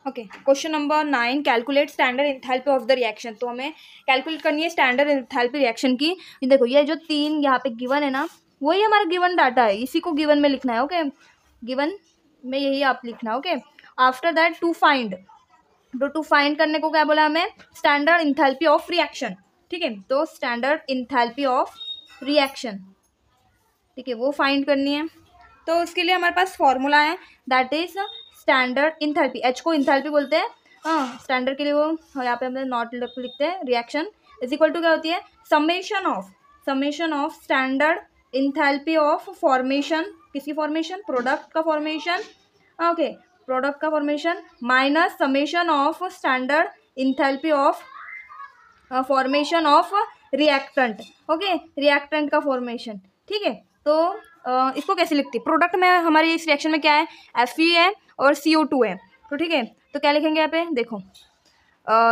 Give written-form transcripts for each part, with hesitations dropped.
Okay, question number 9, calculate standard enthalpy of the reaction. तो हमें calculate करनी है स्टैंडर्ड एंथैल्पी रिएक्शन की। ये देखो, ये जो 3 यहाँ पे गिवन है ना, वही हमारा गिवन डाटा है, इसी को गिवन में लिखना है। ओके, गिवन में यही आप लिखना है। Okay, after that to find, तो टू फाइंड करने को क्या बोला हमें, स्टैंडर्ड एंथैल्पी ऑफ रिएक्शन। ठीक है, तो स्टैंडर्ड एंथैल्पी ऑफ रिएक्शन, ठीक है, वो फाइंड करनी है। तो उसके लिए हमारे पास फॉर्मूला है, that is standard enthalpy. H को इंथैल्पी बोलते हैं। हाँ, स्टैंडर्ड के लिए वो यहाँ पे हमने नॉट लिखते हैं। रिएक्शन इज इक्वल टू क्या होती है, summation of standard enthalpy of formation, किसी फॉर्मेशन, प्रोडक्ट का फॉर्मेशन, ओके, प्रोडक्ट का formation, minus summation of standard enthalpy of formation of reactant. Okay, reactant का फॉर्मेशन। ठीक है, तो इसको कैसे लिखते हैं, प्रोडक्ट में हमारे इस रिएक्शन में क्या है, Fe है और CO2 है। तो ठीक है, तो क्या लिखेंगे यहाँ पे, देखो,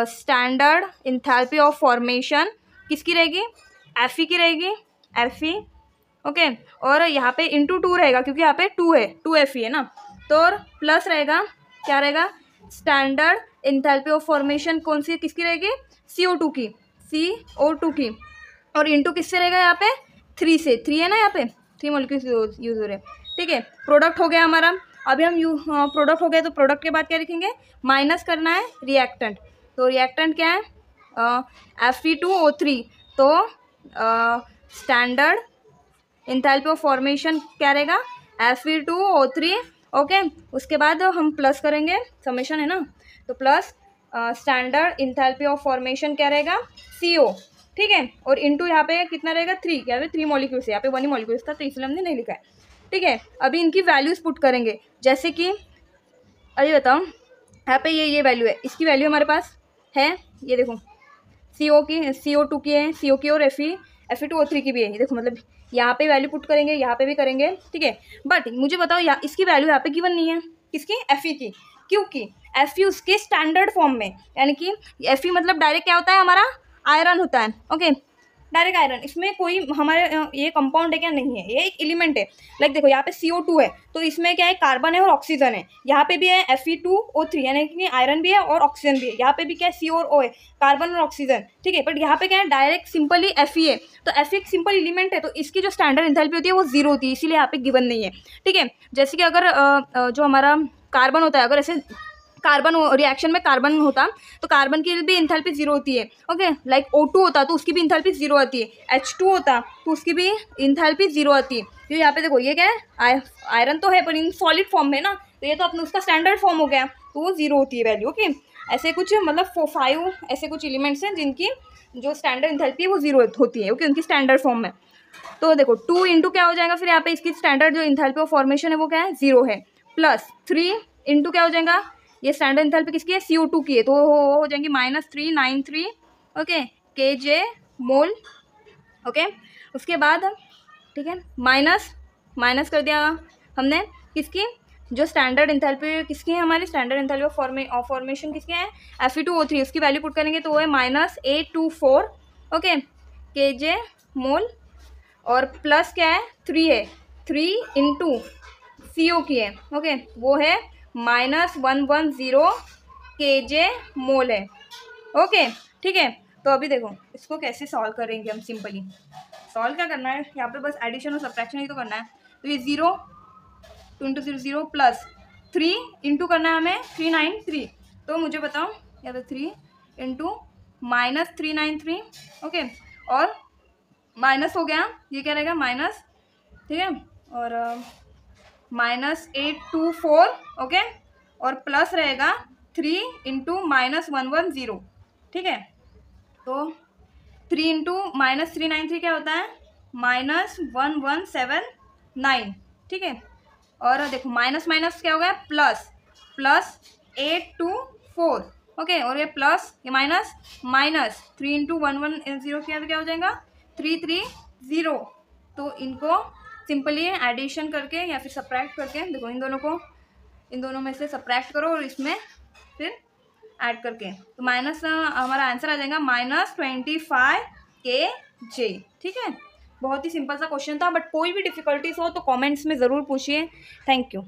स्टैंडर्ड इंथैल्पी ऑफ फॉर्मेशन किसकी रहेगी, Fe की रहेगी, Fe। ओके, और यहाँ पे इंटू 2 रहेगा, क्योंकि यहाँ पे 2 है, 2 Fe है ना, तो प्लस रहेगा, क्या रहेगा, स्टैंडर्ड इंथैल्पी ऑफ फॉर्मेशन कौन सी किसकी रहेगी, CO2 की, CO2 की, और इंटू किससे रहेगा, यहाँ पे 3 से, 3 है ना, यहाँ पे 3 मॉलिक्यूल्स यूज हो रहे हैं। ठीक है, प्रोडक्ट हो गया हमारा। अभी हम प्रोडक्ट हो गया, तो प्रोडक्ट के बाद क्या लिखेंगे, माइनस करना है रिएक्टेंट। तो रिएक्टेंट क्या है, Fe2O3। तो स्टैंडर्ड इंथैल्पी ऑफ फॉर्मेशन क्या रहेगा, Fe2O3। ओके, उसके बाद हम प्लस करेंगे, समेशन है ना, तो plus standard enthalpy of formation क्या रहेगा, CO। ठीक है, और इंटू यहाँ पे कितना रहेगा, 3, क्या है 3 मॉलिक्यूल्स है, यहाँ पे 1 ही मॉलिक्यूल्स था, तो इसलिए हमने नहीं लिखा है। ठीक है, अभी इनकी वैल्यूज पुट करेंगे, जैसे कि अरे बताओ, यहाँ पे ये वैल्यू है, इसकी वैल्यू हमारे पास है, ये देखो, CO2 की है, CO की, और Fe2O3 की भी है। ये देखो, मतलब यहाँ पे वैल्यू पुट करेंगे, यहाँ पे भी करेंगे। ठीक है, बट मुझे बताओ, यहाँ इसकी वैल्यू यहाँ पे गिवन नहीं है, किसकी, Fe की, क्योंकि Fe उसके स्टैंडर्ड फॉर्म में, यानी कि Fe मतलब डायरेक्ट क्या होता है, हमारा आयरन होता है। ओके, डायरेक्ट आयरन, इसमें कोई हमारे ये कंपाउंड है क्या, नहीं है, ये एक एलिमेंट है। लाइक देखो, यहाँ पे CO2 है, तो इसमें क्या है, कार्बन है और ऑक्सीजन है। यहाँ पे भी है Fe2O3, यानी कि आयरन भी है और ऑक्सीजन भी है। यहाँ पे भी क्या है, C और O है, कार्बन और ऑक्सीजन। ठीक है, बट यहाँ पे क्या है, डायरेक्ट सिंपली Fe है। तो Fe एक सिंपल एलिमेंट है, तो इसकी जो स्टैंडर्ड एंथैल्पी होती है वो 0 होती है, इसीलिए यहाँ पे गिवन नहीं है। ठीक है, जैसे कि अगर जो हमारा कार्बन होता है, अगर ऐसे कार्बन रिएक्शन में कार्बन होता, तो कार्बन की भी इंथैल्पी 0 होती है। ओके, लाइक O2 होता, तो उसकी भी इंथैल्पी 0 आती है। H2 होता, तो उसकी भी इंथैल्पी 0 आती है। तो यहाँ पे देखो, ये क्या है, आयरन तो है पर इन सॉलिड फॉर्म में ना, तो ये तो अपने उसका स्टैंडर्ड फॉर्म हो गया, तो वो 0 होती है वैल्यू। ओके, ऐसे कुछ मतलब 5 ऐसे कुछ एलिमेंट्स हैं जिनकी जो स्टैंडर्ड इंथैल्पी है वो 0 होती है। ओके, उनकी स्टैंडर्ड फॉर्म में। तो देखो, 2 इंटू क्या हो जाएगा, फिर यहाँ पे इसकी स्टैंडर्ड जो इंथैल्पी ऑफ फॉर्मेशन है वो क्या है, 0 है, प्लस 3 इंटू क्या हो जाएगा, ये स्टैंडर्ड इंथैल्पी किसकी है, CO2 की है, तो हो जाएंगी -393 ओके kJ मोल। ओके, उसके बाद ठीक है, माइनस कर दिया हमने, किसकी, जो स्टैंडर्ड इंथैल्पी किसकी है, हमारी स्टैंडर्ड इंथैल्पी ऑफ फॉर्मेशन किसकी है, Fe2O3, उसकी वैल्यू पुट करेंगे तो वो है -824 ओके kJ मोल, और प्लस क्या है, 3 है, 3 इंटू CO की है। ओके, वो है -110 kJ मोल है। ओके, ठीक है, तो अभी देखो इसको कैसे सॉल्व करेंगे हम। सिंपली सॉल्व क्या करना है, यहाँ पे बस एडिशन और सब्ट्रैक्शन ही तो करना है। तो ये 0 2 इंटू 0 0 प्लस 3 इंटू करना है हमें 393। तो मुझे बताओ, यहाँ पे 3 इंटू -393 ओके, और माइनस हो गया, ये क्या रहेगा, माइनस, ठीक है, और -824 ओके, और प्लस रहेगा 3 इंटू -110। ठीक है, तो 3 इंटू -393 क्या होता है, -1179। ठीक है, और देखो माइनस माइनस क्या हो गया, +824 ओके, और ये प्लस ये माइनस, -3 इंटू 110 किया तो क्या हो जाएगा, 330। तो इनको सिंपली एडिशन करके या फिर सब्ट्रैक्ट करके, देखो इन दोनों में से सब्ट्रैक्ट करो और इसमें फिर ऐड करके, तो माइनस हमारा आंसर आ जाएगा -25 kJ। ठीक है, बहुत ही सिंपल सा क्वेश्चन था, बट कोई भी डिफिकल्टीज हो तो कमेंट्स में ज़रूर पूछिए। Thank you.